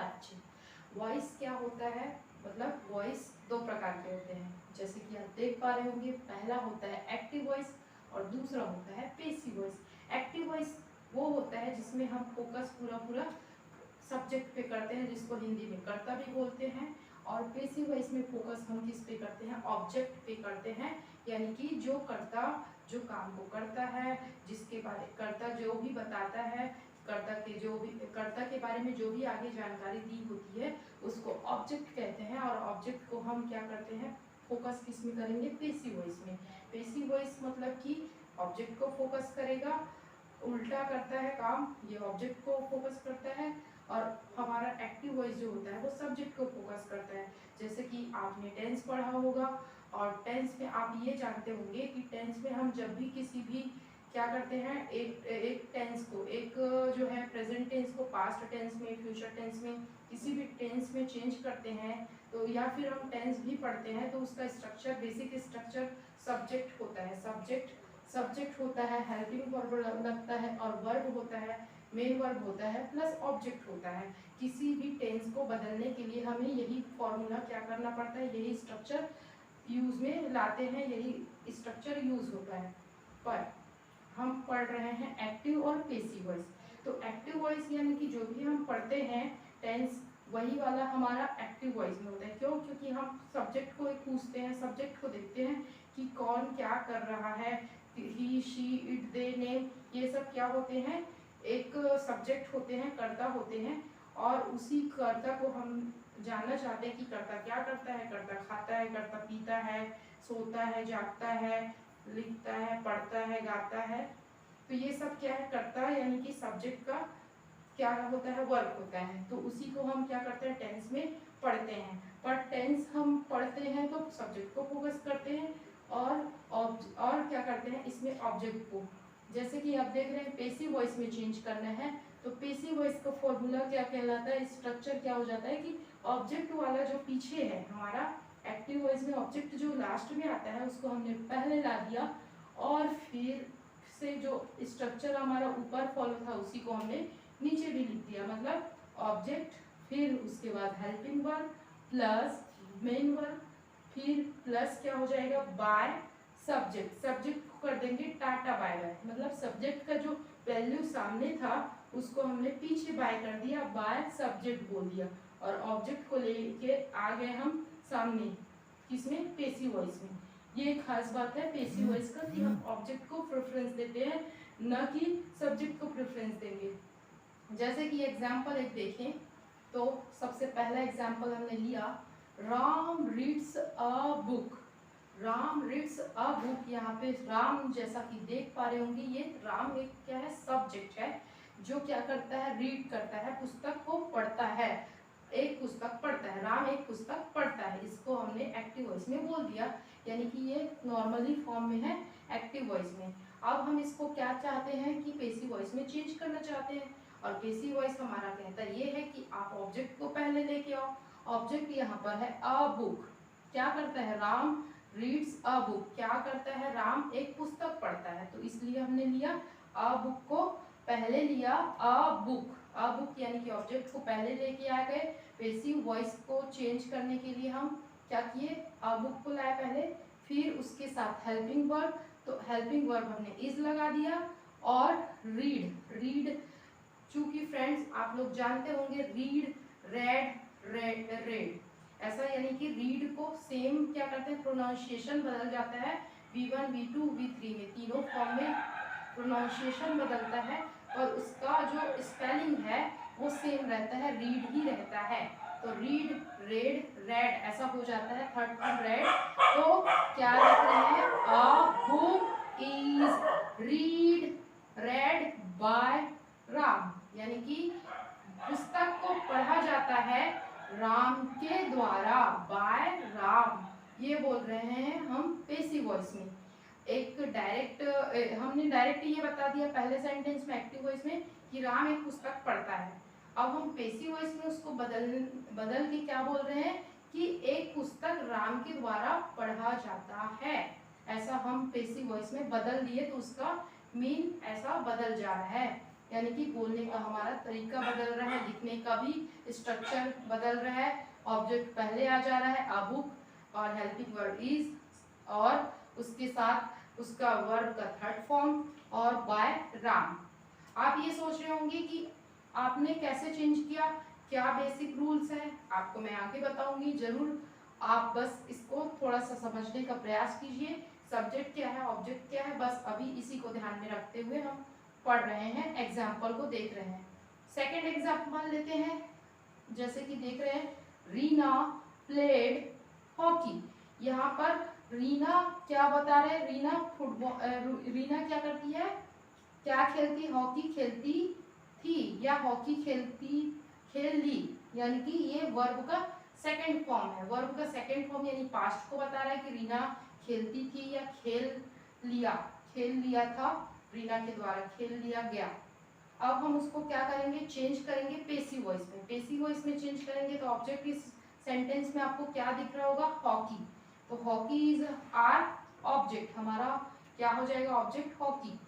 Watching. Voice क्या होता है, मतलब वॉइस दो प्रकार के होते हैं, जैसे कि आप देख पा रहे होंगे। पहला होता है एक्टिव वॉइस और दूसरा होता है पेसिव वॉइस। एक्टिव वॉइस वो होता है जिसमें हम फोकस पूरा सब्जेक्ट पे करते हैं, जिसको हिंदी में कर्ता भी बोलते हैं। और पेसिव वॉइस में फोकस हम किस पे करते हैं, ऑब्जेक्ट पे करते हैं, यानी कि जो कर्ता जो काम को करता है, जिसके बारे कर्ता जो भी बताता है, कर्ता के बारे में जो भी आगे जानकारी दी होती है उसको ऑब्जेक्ट कहते हैं। और ऑब्जेक्ट को हम क्या करते हैं, फोकस किस में करेंगे, पेसिव वॉइस में। पेसिव वॉइस मतलब कि ऑब्जेक्ट को फोकस करेगा, उल्टा करता है काम, ये ऑब्जेक्ट को फोकस करता है। और हमारा एक्टिव वॉइस जो होता है वो सब्जेक्ट को फोकस करता है। जैसे कि आपने टेंस पढ़ा होगा, और टेंस में आप ये जानते होंगे कि टेंस में हम जब भी किसी भी क्या करते हैं, एक टेंस को, एक जो है प्रेजेंट टेंस को पास्ट टेंस में, फ्यूचर टेंस में, किसी भी टेंस में चेंज करते हैं, तो या फिर हम टेंस भी पढ़ते हैं तो उसका स्ट्रक्चर, बेसिक स्ट्रक्चर सब्जेक्ट होता है। सब्जेक्ट होता है, हेल्पिंग वर्ब लगता है, और वर्ब होता है, मेन वर्ब होता है, प्लस ऑब्जेक्ट होता है। किसी भी टेंस को बदलने के लिए हमें यही फॉर्मूला क्या करना पड़ता है, यही स्ट्रक्चर यूज में लाते हैं, यही स्ट्रक्चर यूज होता है। पर हम पढ़ रहे हैं एक्टिव और पेसिव वॉइस। तो एक्टिव वॉइस यानी कि जो भी हम पढ़ते हैं टेंस, वही वाला हमारा एक्टिव वॉइस में होता है। क्यों? क्योंकि हम सब्जेक्ट को पूछते हैं, सब्जेक्ट को देखते हैं कि कौन क्या कर रहा है, ही, शी, इट, दे, नेम, ये सब क्या होते हैं, एक सब्जेक्ट होते हैं, कर्ता होते हैं। और उसी कर्ता को हम जानना चाहते हैं कि कर्ता क्या करता है। कर्ता खाता है, कर्ता पीता है, सोता है, जागता है, लिखता है, पढ़ता है, गाता है। तो ये सब क्या है, कर्ता यानी कि सब्जेक्ट का क्या होता है, वर्क होता है। तो उसी को हम क्या करते हैं, टेंस में पढ़ते हैं। पर टेंस हम पढ़ते हैं तो सब्जेक्ट को फोकस करते हैं, और क्या करते हैं इसमें, ऑब्जेक्ट को। जैसे कि आप देख रहे हैं पेसिव वॉइस में चेंज करना है, तो पेसिव वॉइस का फॉर्मूला क्या कहलाता है, स्ट्रक्चर क्या हो जाता है कि ऑब्जेक्ट वाला जो पीछे है हमारा, एक्टिव वॉइस में ऑब्जेक्ट जो लास्ट में आता है उसको हमने पहले ला दिया, और फिर से जो स्ट्रक्चर हमारा ऊपर फॉलो था उसी को हमने नीचे भी लिख दिया। मतलब ऑब्जेक्ट, फिर उसके बाद helping verb plus main verb, फिर प्लस क्या हो जाएगा, बाय सब्जेक्ट। सब्जेक्ट को कर देंगे टाटा बाय बाय, मतलब सब्जेक्ट का जो वैल्यू सामने था उसको हमने पीछे बाय कर दिया, बाय सब्जेक्ट बोल दिया, और ऑब्जेक्ट को लेके आ गए हम सामने, किसमें, पेसिव वॉइस में। ये एक खास बात है पेसिव वॉइस का कि हम ऑब्जेक्ट को प्रेफरेंस देते हैं, न कि सब्जेक्ट को प्रेफरेंस देंगे। जैसे कि एग्जाम्पल एक देखें तो सबसे पहला एग्जाम्पल हमने लिया, Ram reads a book. Ram reads a book, यहाँ पे राम जैसा कि देख पा रहे होंगे, ये राम एक क्या है, सब्जेक्ट है, जो क्या करता है, रीड करता है, पुस्तक को पढ़ता है, एक पुस्तक पढ़ता है, राम एक पुस्तक पढ़ता है। इसको हमने एक्टिव वॉइस में बोल दिया, यानी कि ये नॉर्मली फॉर्म में है एक्टिव वॉइस में। अब हम इसको क्या चाहते हैं कि पेसिव वॉइस में चेंज करना चाहते हैं, और पेसिव वॉइस हमारा कहता ये है कि आप ऑब्जेक्ट को पहले लेके आओ। ऑब्जेक्ट यहाँ पर है अ बुक, क्या करता है, राम रीड्स अ बुक, क्या करता है, राम एक पुस्तक पढ़ता है, तो इसलिए हमने लिया अ बुक को पहले लिया, अ बुक यानी कि ऑब्जेक्ट को पहले लेके आ गए। पेसिव वॉइस को चेंज करने के लिए हम क्या किए, अ बुक को लाए पहले, फिर उसके साथ हेल्पिंग वर्ब, तो हेल्पिंग वर्ब हमने इज लगा दिया, और रीड चूंकि फ्रेंड्स आप लोग जानते होंगे रीड, रेड ऐसा, यानी कि रीड को सेम क्या करते हैं, प्रोनाउंसिएशन बदल जाता है, V1 V2 V3 में, तीनों फॉर्म में प्रोनाउंसिएशन बदलता है, और उसका जो स्पेलिंग है वो सेम रहता है, रीड ही रहता है। तो रीड, रेड ऐसा हो जाता है, थर्ड फॉर्म रेड। तो क्या लिख रहे हैं, a book is read by Ram, यानी कि पुस्तक को पढ़ा जाता है राम के द्वारा, बाय राम, ये बोल रहे हैं हम पेसिव वॉइस में। एक डायरेक्ट, हमने डायरेक्ट ये बता दिया पहले सेंटेंस में एक्टिव वॉइस में कि राम एक पुस्तक पढ़ता है। अब हम पेसिव वॉइस में उसको बदल के क्या बोल रहे हैं कि एक पुस्तक राम के द्वारा पढ़ा जाता है, ऐसा हम पेसिव वॉइस में बदल दिए, तो उसका मीन ऐसा बदल जा रहा है। यानी कि बोलने का हमारा तरीका बदल रहा है, लिखने का भी स्ट्रक्चर बदल रहा है। ऑब्जेक्ट पहले आ जा रहा है, अ बुक और हेल्पिंग वर्ब इज, और उसके साथ उसका वर्ब का थर्ड फॉर्म और बाय राम। आप ये सोच रहे होंगे कि आपने कैसे चेंज किया, क्या बेसिक रूल्स है, आपको मैं आगे बताऊंगी जरूर। आप बस इसको थोड़ा सा समझने का प्रयास कीजिए। सब्जेक्ट क्या है, ऑब्जेक्ट क्या है, बस अभी इसी को ध्यान में रखते हुए हम पढ़ रहे हैं, एग्जाम्पल को देख रहे हैं। सेकेंड एग्जाम्पल लेते हैं, जैसे कि देख रहे हैं, रीना प्लेड हॉकी। यहाँ पर रीना क्या बता रहे हैं, रीना फुटबॉल, रीना क्या करती है, क्या खेलती, हॉकी खेलती थी या हॉकी खेल ली, यानी कि ये वर्ब का सेकंड फॉर्म है। वर्ब का सेकंड फॉर्म यानी पास्ट को बता रहा है कि रीना खेलती थी या खेल लिया था, रीना के द्वारा खेल लिया गया। अब हम उसको क्या करेंगे, चेंज करेंगे पेसिव वॉइस में। पेसिव वॉइस में चेंज करेंगे तो ऑब्जेक्ट इस सेंटेंस में आपको क्या दिख रहा होगा, हॉकी। तो हॉकी इज आर ऑब्जेक्ट, हमारा क्या हो जाएगा ऑब्जेक्ट हॉकी।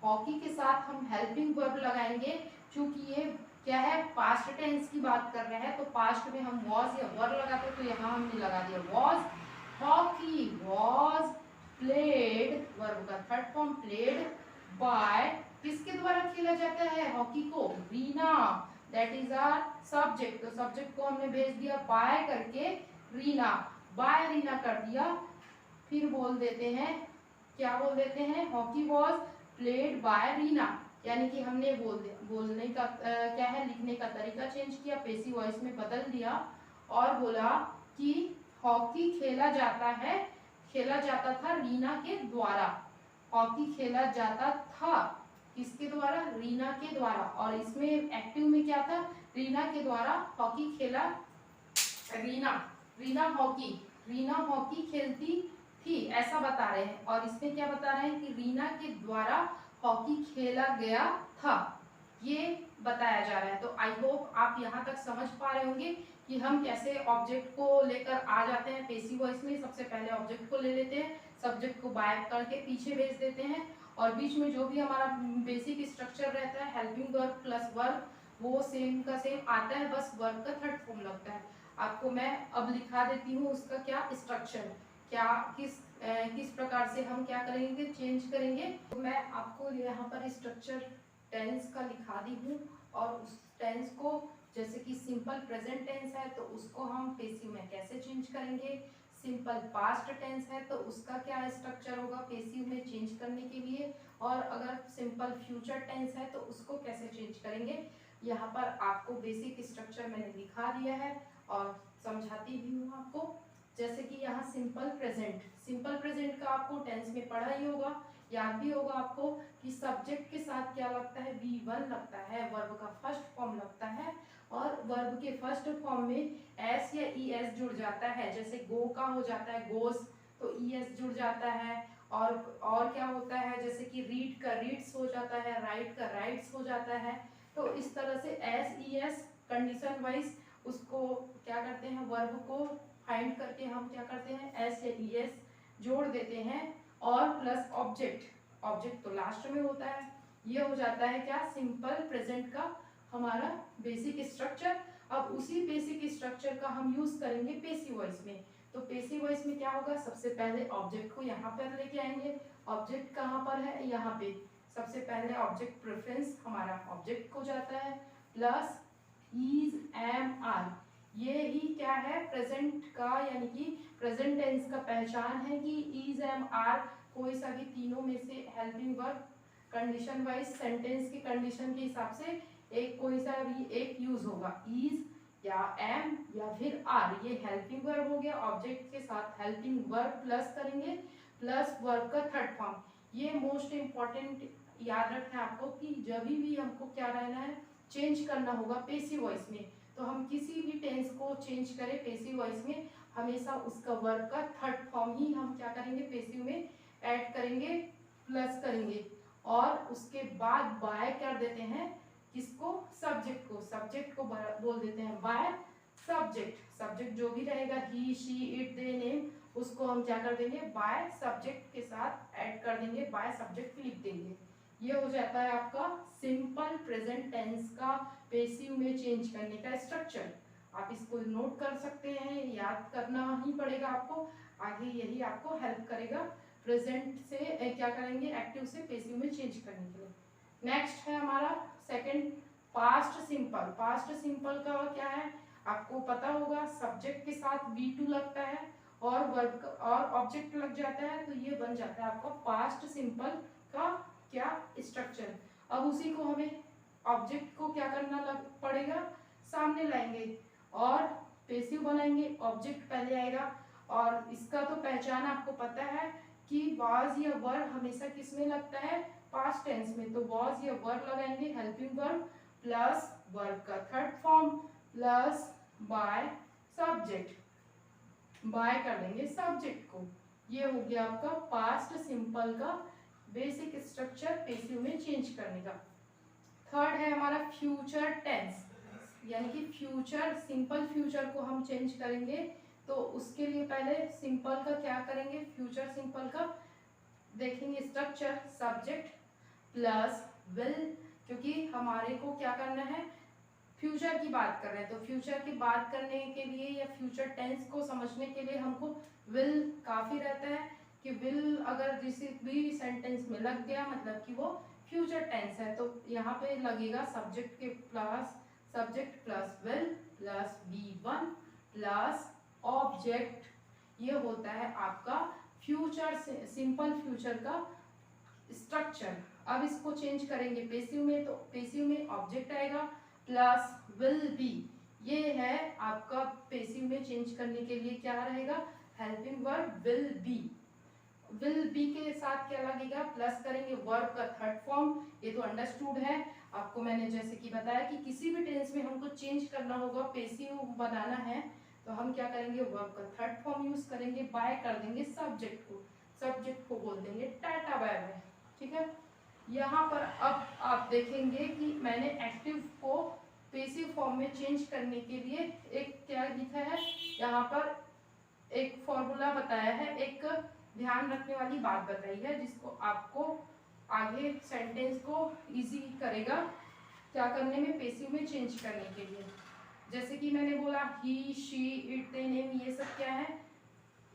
हॉकी के साथ हम हेल्पिंग वर्ब लगाएंगे, क्योंकि ये क्या है, पास्ट टेंस की बात कर रहे हैं, तो पास्ट में हम वॉज या वर लगाते, तो यहाँ हमने लगा दिया was. Hockey was played, verb का थर्ड फॉर्म प्लेड बाय, किसके द्वारा खेला जाता है हॉकी को, Reena, that is our subject. तो सब्जेक्ट को हमने भेज दिया बाय करके रीना, बाय रीना कर दिया। फिर बोल देते हैं, क्या बोल देते हैं, hockey was played by Reena, यानी कि हमने बोलने का क्या है, लिखने का तरीका चेंज किया, पेसिव वॉइस में बदल दिया और बोला कि हॉकी खेला जाता था रीना के द्वारा। हॉकी खेला जाता था किसके द्वारा, रीना के द्वारा। और इसमें एक्टिव में क्या था, रीना के द्वारा हॉकी खेला, रीना हॉकी खेलती थी, ऐसा बता रहे हैं। और इसमें क्या बता रहे हैं कि रीना के द्वारा हॉकी खेला गया था, ये बताया जा रहा है। तो आई होप आप यहाँ तक समझ पा रहे होंगे कि हम कैसे ऑब्जेक्ट को लेकर आ जाते हैं पेसिव वॉइस में। सबसे पहले ऑब्जेक्ट को ले लेते हैं, सब्जेक्ट को बाय करके पीछे भेज देते हैं, और बीच में जो भी हमारा बेसिक स्ट्रक्चर रहता है, हेल्पिंग वर्ब प्लस वर्ब, वो सेम का सेम आता है, बस वर्ब का थर्ड फॉर्म लगता है। आपको मैं अब लिखा देती हूँ उसका क्या स्ट्रक्चर, क्या किस प्रकार से हम क्या करेंगे, चेंज करेंगे। तो मैं आपको यहाँ पर स्ट्रक्चर टेंस का लिखा दी हूँ, और उस टेंस को जैसे कि सिंपल प्रेजेंट टेंस है तो उसको हम पेसिव में कैसे चेंज करेंगे, सिंपल पास्ट टेंस है तो उसका क्या स्ट्रक्चर होगा पेसिव में चेंज करने के लिए, और अगर सिंपल फ्यूचर टेंस है तो उसको कैसे चेंज करेंगे। यहाँ पर आपको बेसिक स्ट्रक्चर मैंने लिखा दिया है और समझाती भी हूँ आपको। जैसे कि यहाँ सिंपल प्रेजेंट का आपको टेंस में पढ़ा ही होगा, याद भी होगा आपको कि सब्जेक्ट के साथ क्या लगता है, V1 लगता है, वर्ब का फर्स्ट फॉर्म लगता है, और वर्ब के फर्स्ट फॉर्म में एस या ईएस जुड़ जाता है। जैसे गो का हो जाता है गोस, तो ईएस जुड़ जाता है। और क्या होता है, जैसे कि रीड का रीड्स हो जाता है, राइट का राइट्स हो जाता है। तो इस तरह से एस ईएस कंडीशन वाइज उसको क्या करते हैं, वर्ब को फाइंड करके हम क्या करते हैं, एस या ईएस जोड़ देते हैं, और प्लस ऑब्जेक्ट तो लास्ट में होता है। ये हो जाता है क्या, सिंपल प्रेजेंट का हमारा बेसिक स्ट्रक्चर। अब उसी बेसिक स्ट्रक्चर का हम यूज करेंगे पेसिव वॉइस में। तो पेसिव वॉइस में क्या होगा, सबसे पहले ऑब्जेक्ट को यहाँ पर लेके आएंगे। ऑब्जेक्ट कहाँ पर है, यहाँ पे। सबसे पहले ऑब्जेक्ट प्रेफरेंस हमारा ऑब्जेक्ट को जाता है, प्लस इज एम आर, ये ही क्या है प्रेजेंट का, यानी कि प्रेजेंट टेंस का पहचान है कि इज एम आर कोई सा भी तीनों में से helping verb condition wise sentence की कंडीशन के हिसाब से एक कोई सा भी एक यूज होगा, इज या एम या फिर आर। ये हेल्पिंग वर्ब हो गया, ऑब्जेक्ट के साथ हेल्पिंग वर्ब प्लस करेंगे, प्लस वर्ब का थर्ड फॉर्म। ये मोस्ट इंपॉर्टेंट याद रखना है आपको कि जब भी हमको क्या रहना है, चेंज करना होगा पेसिव वॉइस में। तो हम किसी भी टेंस को चेंज करें पेसिव वॉइस में, हमेशा उसका वर्ब का थर्ड फॉर्म ही हम क्या करेंगे पेसिव में ऐड करेंगे, प्लस करेंगे, और उसके बाद बाय कर देते हैं किसको, सब्जेक्ट को बोल देते हैं बाय सब्जेक्ट जो भी रहेगा, ही शी इट दे नेम, उसको हम क्या कर देंगे बाय सब्जेक्ट के साथ ऐड कर देंगे, बाय सब्जेक्ट लिख देंगे। ये हो जाता है आपका सिंपल प्रेजेंट टेंस का पेसिव में चेंज करने का स्ट्रक्चर। आप इसको नोट कर सकते हैं, याद करना ही पड़ेगा आपको, आगे यही आपको हेल्प करेगा प्रेजेंट से क्या करेंगे, एक्टिव से पेसिव में चेंज करने के लिए। नेक्स्ट है हमारा second past simple. Past simple का क्या है, आपको पता होगा सब्जेक्ट के साथ V2 लगता है और वर्ब और ऑब्जेक्ट लग जाता है, तो ये बन जाता है आपका पास्ट सिंपल का क्या स्ट्रक्चर। अब उसी को हमें ऑब्जेक्ट को क्या करना पड़ेगा, सामने लाएंगे और पेसिव बनाएंगे, ऑब्जेक्ट पहले आएगा। और इसका तो पहचान आपको पता है कि वाज या वर हमेशा किस में लगता है, पास्ट टेंस में। तो वाज या वर लगाएंगे, हेल्पिंग वर्ब प्लस वर्ब का third form plus by subject, by कर देंगे सब्जेक्ट को। ये हो गया आपका पास्ट सिंपल का बेसिक स्ट्रक्चर पेसिव में चेंज करने का। थर्ड है हमारा फ्यूचर टेंस, यानी कि फ्यूचर सिंपल फ्यूचर को हम चेंज करेंगे। तो उसके लिए पहले सिंपल का क्या करेंगे, फ्यूचर सिंपल का देखेंगे स्ट्रक्चर, सब्जेक्ट प्लस विल, क्योंकि हमारे को क्या करना है, फ्यूचर की बात कर रहे हैं। तो फ्यूचर की बात करने के लिए या फ्यूचर टेंस को समझने के लिए हमको विल काफी रहता है कि विल अगर किसी भी सेंटेंस में लग गया मतलब कि वो फ्यूचर टेंस है। तो यहाँ पे लगेगा सब्जेक्ट के plus subject plus will plus V1 plus object. ये होता है आपका फ्यूचर सिंपल फ्यूचर का स्ट्रक्चर। अब इसको चेंज करेंगे पेसिव में, तो पेसिव में ऑब्जेक्ट आएगा प्लस विल बी। ये है आपका पेसिव में चेंज करने के लिए क्या रहेगा, helping verb will B. Will be के साथ क्या लगेगा, प्लस करेंगे वर्ब का थर्ड फॉर्म। ये तो अंडरस्टूड है आपको, मैंने जैसे कि बताया कि किसी भी टेंस में हमको चेंज करना होगा, पेसिव बनाना है, तो हम क्या करेंगे, वर्ब का थर्ड फॉर्म यूज करेंगे, बाय कर देंगे सब्जेक्ट को, सब्जेक्ट को बोल देंगे टाटा बाय बाय। ठीक है, यहाँ पर अब आप देखेंगे कि मैंने एक्टिव को पेसिव फॉर्म में चेंज करने के लिए एक क्या लिखा है, यहाँ पर एक फॉर्मूला बताया है, एक ध्यान रखने वाली बात बताई है, जिसको आपको आगे सेंटेंस को इजी करेगा क्या करने में, पेसिव में चेंज करने के लिए। जैसे कि मैंने बोला ही शी इट दे नेम, ये सब क्या है,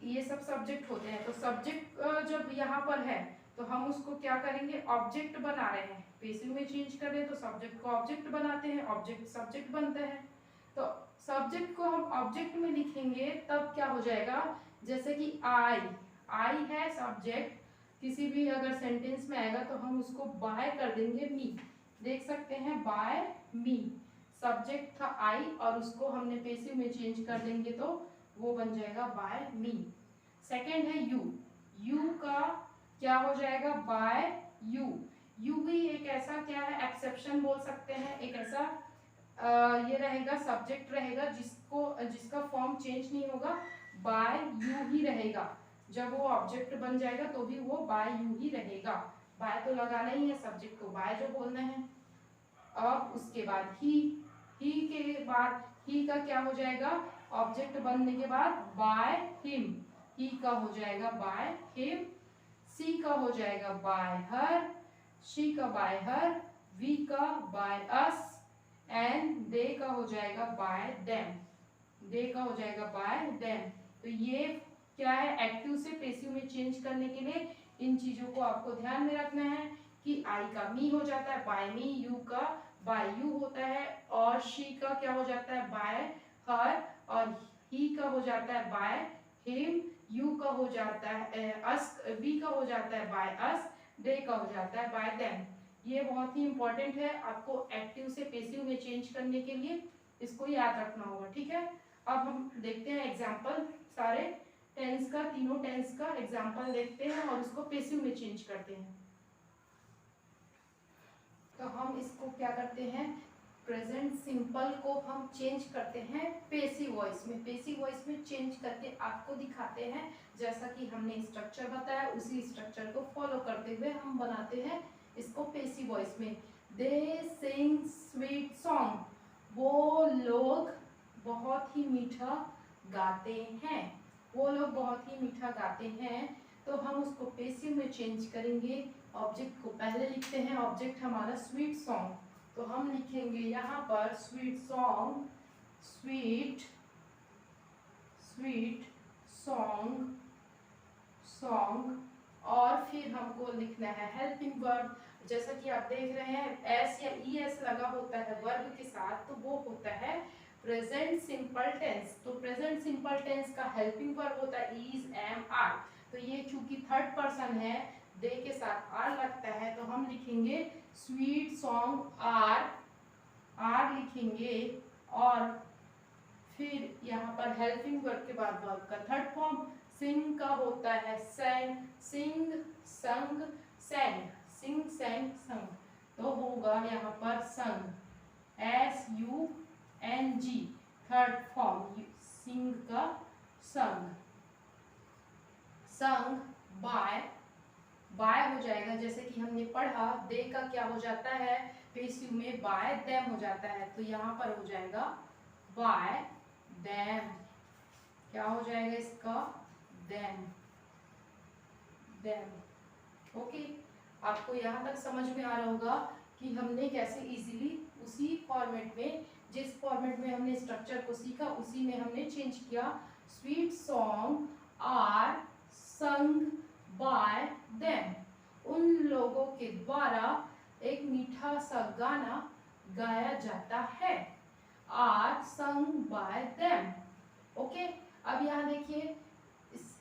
ये सब सब्जेक्ट होते हैं। तो सब्जेक्ट जब यहाँ पर है तो हम उसको क्या करेंगे, ऑब्जेक्ट बना रहे हैं, पेसिव में चेंज कर रहे हैं तो सब्जेक्ट को ऑब्जेक्ट बनाते हैं, ऑब्जेक्ट सब्जेक्ट बनता है। तो सब्जेक्ट को हम ऑब्जेक्ट में लिखेंगे तब क्या हो जाएगा, जैसे कि आई है सब्जेक्ट, किसी भी अगर सेंटेंस में आएगा तो हम उसको बाय कर देंगे मी, देख सकते हैं बाय मी, सब्जेक्ट था आई और उसको हमने पेसिव में चेंज कर देंगे तो वो बन जाएगा बाय मी। सेकेंड है यू का क्या हो जाएगा, बाय यू। यू भी एक ऐसा क्या है, एक्सेप्शन बोल सकते हैं, एक ऐसा ये रहेगा सब्जेक्ट रहेगा जिसका फॉर्म चेंज नहीं होगा, बाय यू ही रहेगा। जब वो ऑब्जेक्ट बन जाएगा तो भी वो बाय यू ही रहेगा, बाय तो लगाना ही है, सब्जेक्ट को बाय जो बोलना है। अब उसके बाद ही के बाद ही का क्या हो जाएगा, ऑब्जेक्ट बनने के बाद बाय हिम, ही का हो जाएगा बाय हिम, सी का हो जाएगा बाय हर, शी का बाय हर, वी का बाय अस एंड दे का हो जाएगा बाय देम, दे का हो जाएगा बाय देम। तो ये क्या है, एक्टिव से पेसिव में चेंज करने के लिए इन चीजों को आपको ध्यान में रखना है कि आई का मी हो जाता है बाय मी, यू का बाय यू होता है, और शी का क्या हो जाता है बाय हर, और ही का हो जाता है बाय हिम, यू का हो जाता है अस, वी का हो जाता है बाय अस, दे का हो जाता है बाय देम। ये बहुत ही इंपॉर्टेंट है, आपको एक्टिव से पेसिव में चेंज करने के लिए इसको याद रखना होगा। ठीक है, अब हम देखते हैं एग्जाम्पल, सारे टेंस का, तीनों टेंस का एग्जाम्पल देखते हैं और उसको पेसिव में चेंज करते हैं। तो हम इसको क्या करते हैं, प्रेजेंट सिंपल को हम चेंज करते हैं पेसिव वॉइस में, पेसिव वॉइस में चेंज करके आपको दिखाते हैं, जैसा कि हमने स्ट्रक्चर बताया उसी स्ट्रक्चर को फॉलो करते हुए हम बनाते हैं इसको पेसिव वॉइस में। दे सिंग स्वीट सॉन्ग, वो लोग बहुत ही मीठा गाते हैं, वो लोग बहुत ही मीठा गाते हैं। तो हम उसको पेसिव में चेंज करेंगे। ऑब्जेक्ट को पहले लिखते हैं, ऑब्जेक्ट हमारा स्वीट सॉन्ग, तो हम लिखेंगे यहाँ पर sweet song, sweet sweet song song. और फिर हमको लिखना है हेल्पिंग वर्ब। जैसा कि आप देख रहे हैं एस या ई एस लगा होता है वर्ब के साथ, तो वो होता है प्रेजेंट सिंपल टेंस। तो प्रेजेंट सिंपल टेंस का हेल्पिंग वर्ब होता है इज, एम, आर। तो ये चूंकि थर्ड पर्सन है, दे के साथ आर लगता है, तो हम लिखेंगे स्वीट सॉन्ग आर, आर लिखेंगे। और फिर यहाँ पर हेल्पिंग वर्ब के बाद वर्ब का थर्ड फॉर्म सिंग का होता है सैंग, सिंग, संग, सैंग, सिंग, सैंग, संग। तो होगा यहाँ पर संग, SUNG, थर्ड फॉर्म सिंग का संग। संग बाय, बाय हो जाएगा, जैसे कि हमने पढ़ा दे का क्या हो जाता है पेसिव में, बाय देम हो जाता है। तो यहाँ पर हो जाएगा बाय देम, क्या हो जाएगा इसका, देम, देम। ओके, आपको यहाँ तक समझ में आ रहा होगा कि हमने कैसे इजीली उसी फॉर्मेट में, जिस फॉर्मेट में हमने स्ट्रक्चर को सीखा उसी में हमने चेंज किया। Sweet song are sung by them, उन लोगों के द्वारा एक मीठा सा गाना गाया जाता है, are sung by them. Okay, अब यहाँ देखिए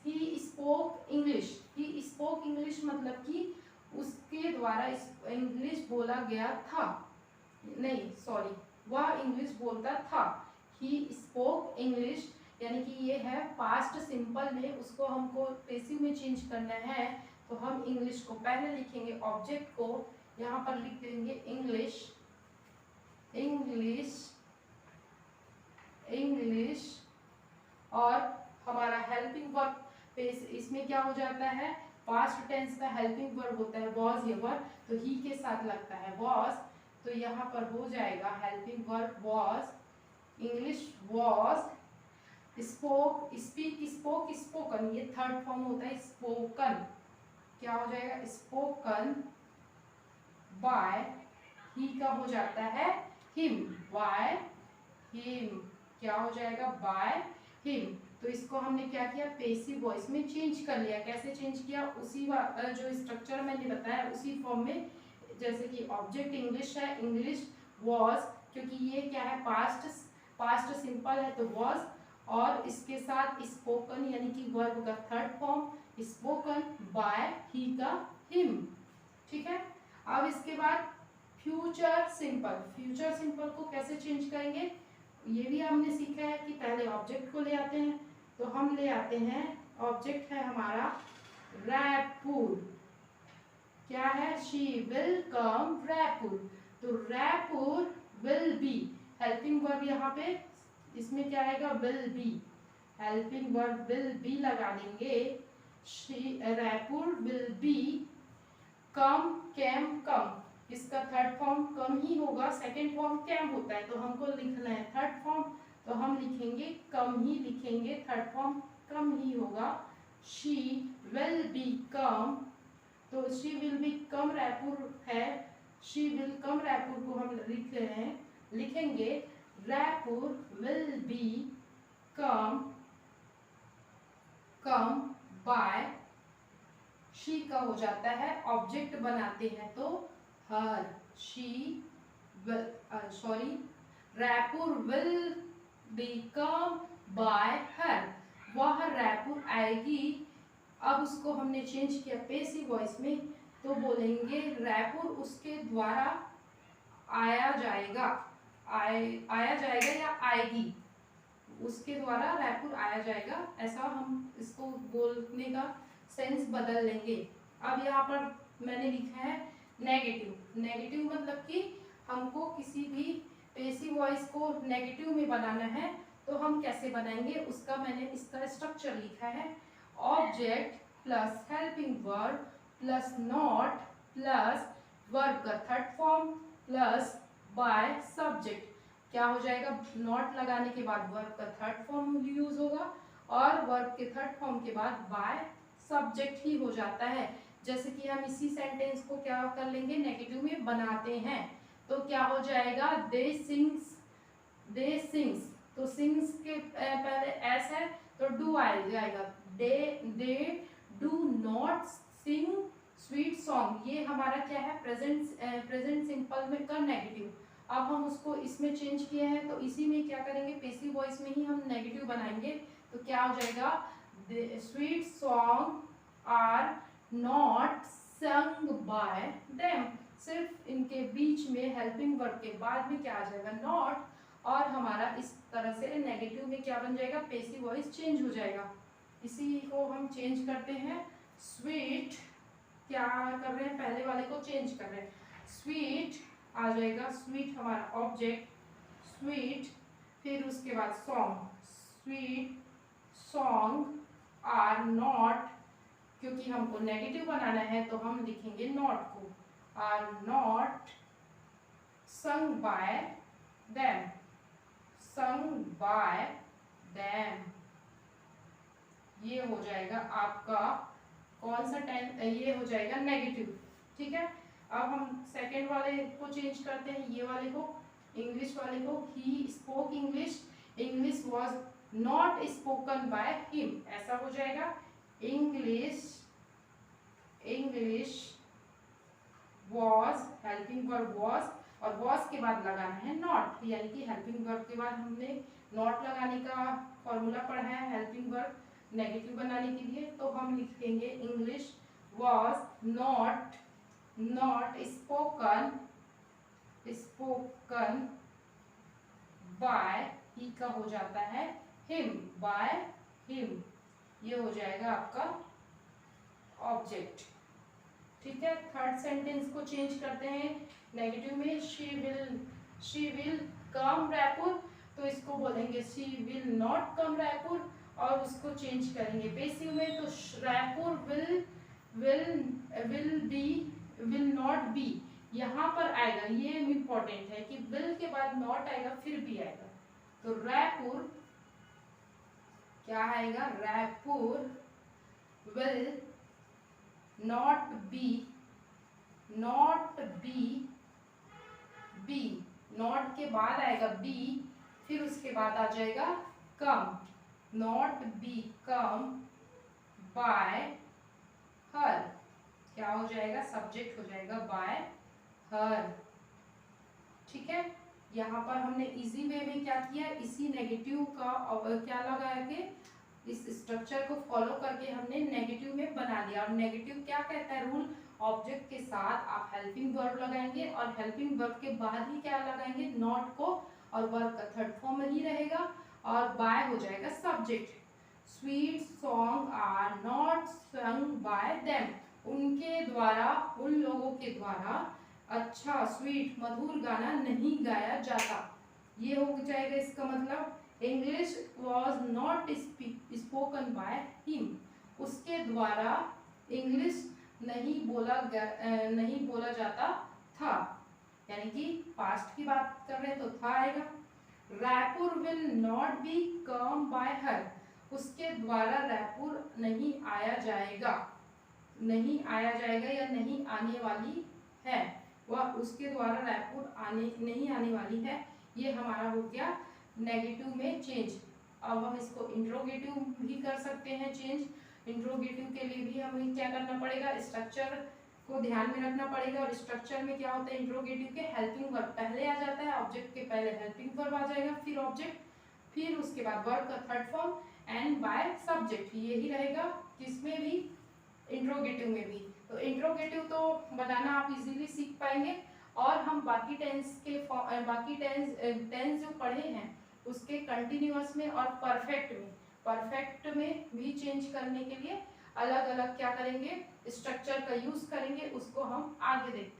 he spoke English, he spoke English मतलब कि उसके द्वारा इंग्लिश बोला गया था, नहीं सॉरी, वह इंग्लिश बोलता था। ही स्पोक इंग्लिश, यानी कि ये है पास्ट सिंपल में, उसको हमको पेसिव में चेंज करना है। तो हम इंग्लिश को पहले लिखेंगे, ऑब्जेक्ट को यहाँ पर लिख देंगे इंग्लिश, इंग्लिश, इंग्लिश। और हमारा हेल्पिंग वर्ब इसमें क्या हो जाता है, पास्ट टेंस का हेल्पिंग वर्ब होता है वॉज या वर, तो ही के साथ लगता है वॉज। तो यहाँ पर हो जाएगा helping verb was, English was, spoke, speak, spoke, spoken, ये थर्ड फॉर्म होता है स्पोकन, क्या हो जाएगा स्पोकन बाय, ही का हो जाता है हिम, बाय हिम, क्या हो जाएगा बाय हिम। तो इसको हमने क्या किया पेसिव वॉइस में चेंज कर लिया। कैसे चेंज किया, उसी जो स्ट्रक्चर मैंने बताया उसी फॉर्म में, जैसे कि ऑब्जेक्ट इंग्लिश है, इंग्लिश वॉज, क्योंकि ये क्या है पास्ट सिंपल है तो वॉज, और इसके साथ स्पोकन यानी कि वर्ब का third form spoken by, he का हिम। ठीक है, अब इसके बाद फ्यूचर सिंपल, फ्यूचर सिंपल को कैसे चेंज करेंगे ये भी हमने सीखा है कि पहले ऑब्जेक्ट को ले आते हैं। तो हम ले आते हैं, ऑब्जेक्ट है हमारा रैपुर, क्या है शी विल कम रैपुर, तो Raipur will be, helping verb यहाँ पे इसमें क्या आएगा will be, helping verb will be लगा देंगे। Raipur will be come, came come, इसका थर्ड फॉर्म कम ही होगा, सेकेंड फॉर्म कैम होता है, तो हमको लिखना है थर्ड फॉर्म, तो हम लिखेंगे कम ही लिखेंगे, थर्ड फॉर्म कम ही होगा। शी विल बी कम, तो शी विल बी कम रैपुर है, शी विल कम रैपुर को हम लिख रहे हैं, लिखेंगे Raipur will be come, come by, she का हो जाता है ऑब्जेक्ट बनाते हैं तो her, she sorry Raipur will be come by her, वह रैपुर आएगी। अब उसको हमने चेंज किया पेसिव वॉइस में, तो बोलेंगे रैपुर उसके द्वारा आया जाएगा, आया जाएगा या आएगी, उसके द्वारा रैपुर आया जाएगा, ऐसा हम इसको बोलने का सेंस बदल लेंगे। अब यहाँ पर मैंने लिखा है नेगेटिव, नेगेटिव मतलब कि हमको किसी भी पेसिव वॉइस को नेगेटिव में बनाना है, तो हम कैसे बनाएंगे उसका मैंने इसका स्ट्रक्चर लिखा है, object plus helping verb plus not plus verb का third form plus by subject, क्या हो जाएगा नॉट लगाने के बाद वर्ब का थर्ड फॉर्म यूज होगा और वर्ब के थर्ड फॉर्म के बाद बाय सब्जेक्ट ही हो जाता है। जैसे कि हम इसी सेंटेंस को क्या कर लेंगे, नेगेटिव में बनाते हैं, तो क्या हो जाएगा, दे सिंग्स, दे सिंग्स, तो सिंग्स के पहले एस है तो डू आ जाएगा, they do not sing sweet song, ये हमारा क्या है, प्रेजेंट सिंपल में का नेगेटिव। अब हम उसको इसमें चेंज किए हैं, तो इसी में क्या करेंगे, पैसिव वॉइस में ही हम नेगेटिव बनाएंगे, तो क्या हो जाएगा, sweet song are not sung by them, सिर्फ इनके बीच में हेल्पिंग वर्ब के बाद में क्या आ जाएगा, नॉट, और हमारा इस तरह से नेगेटिव में क्या बन जाएगा, पैसिव वॉइस चेंज हो जाएगा। इसी को हम चेंज करते हैं, स्वीट, क्या कर रहे हैं, पहले वाले को चेंज कर रहे हैं, स्वीट आ जाएगा, स्वीट हमारा ऑब्जेक्ट, स्वीट, फिर उसके बाद song, sweet song are not, क्योंकि हमको नेगेटिव बनाना है तो हम लिखेंगे नॉट को, are not sung by them, sung by them, ये हो जाएगा आपका कौन सा टेंस, ये हो जाएगा नेगेटिव। ठीक है, अब हम सेकेंड वाले को चेंज करते हैं, ये वाले को, इंग्लिश वाले को, he spoke English, English was not spoken by him, ऐसा हो जाएगा, English, English was, helping verb was, और वॉज के बाद लगाना है नॉट, यानी कि हेल्पिंग वर्ब के बाद हमने नॉट लगाने का फॉर्मूला पढ़ा है हेल्पिंग वर्ब नेगेटिव बनाने के लिए, तो हम लिखेंगे English was not, not spoken, spoken by, he का हो जाता है हिम, बाय हिम, ये हो जाएगा आपका ऑब्जेक्ट। ठीक है, थर्ड सेंटेंस को चेंज करते हैं नेगेटिव में, शी विल कम रायपुर, तो इसको बोलेंगे she will not come Raipur, और उसको चेंज करेंगे पैसिव में, तो रायपुर विल नॉट बी, यहाँ पर आएगा, ये इम्पोर्टेंट है कि विल के बाद नॉट आएगा फिर भी आएगा, तो रायपुर क्या आएगा, Raipur will not be, not be, be, not के बाद आएगा बी, फिर उसके बाद आ जाएगा come, not be come by her, क्या हो जाएगा, सब्जेक्ट हो जाएगा बाय हर। ठीक है, यहाँ पर हमने इजी वे में क्या किया, इसी नेगेटिव का क्या लगाया के इस स्ट्रक्चर को फॉलो करके हमने नेगेटिव में बना लिया, और नेगेटिव क्या कहता है रूल, ऑब्जेक्ट के साथ आप हेल्पिंग वर्ब लगाएंगे, और हेल्पिंग वर्ब के बाद ही क्या लगाएंगे, नॉट को, और वर्ब का थर्ड फॉर्म ही रहेगा, और बाय हो जाएगा subject, sweet song are not sung by them, उनके द्वारा, उन लोगों के द्वारा अच्छा स्वीट मधुर गाना नहीं गाया जाता, ये हो जाएगा इसका मतलब, English was not spoken by him, उसके द्वारा इंग्लिश नहीं बोला जाता था, यानी कि पास्ट की बात कर रहे हैं तो था आएगा, Raipur will not be come by हर, उसके द्वारा रायपुर नहीं आया जाएगा, नहीं आया जाएगा या नहीं आने वाली है, वह उसके द्वारा रायपुर नहीं आने वाली है, ये हमारा हो गया नेगेटिव में चेंज। अब हम इसको इंट्रोगेटिव भी कर सकते हैं चेंज, इंट्रोगेटिव के लिए भी हमें क्या करना पड़ेगा, स्ट्रक्चर को ध्यान में रखना पड़ेगा, और स्ट्रक्चर में क्या होता है, इंट्रोगेटिव के हेल्पिंग वर्ब पहले आ जाता है, ऑब्जेक्ट के पहले हेल्पिंग वर्ब आ जाएगा, फिर ऑब्जेक्ट, फिर उसके बाद वर्ब का third form, and by subject, यही रहेगा किसमें भी, इंट्रोगेटिव में भी। तो इंट्रोगेटिव तो बनाना आप इजीली सीख पाएंगे, और हम बाकी टेंस के बाकी टेंस जो पढ़े हैं उसके कंटिन्यूअस में और परफेक्ट में भी चेंज करने के लिए अलग अलग क्या करेंगे, स्ट्रक्चर का यूज करेंगे, उसको हम आगे देखते हैं।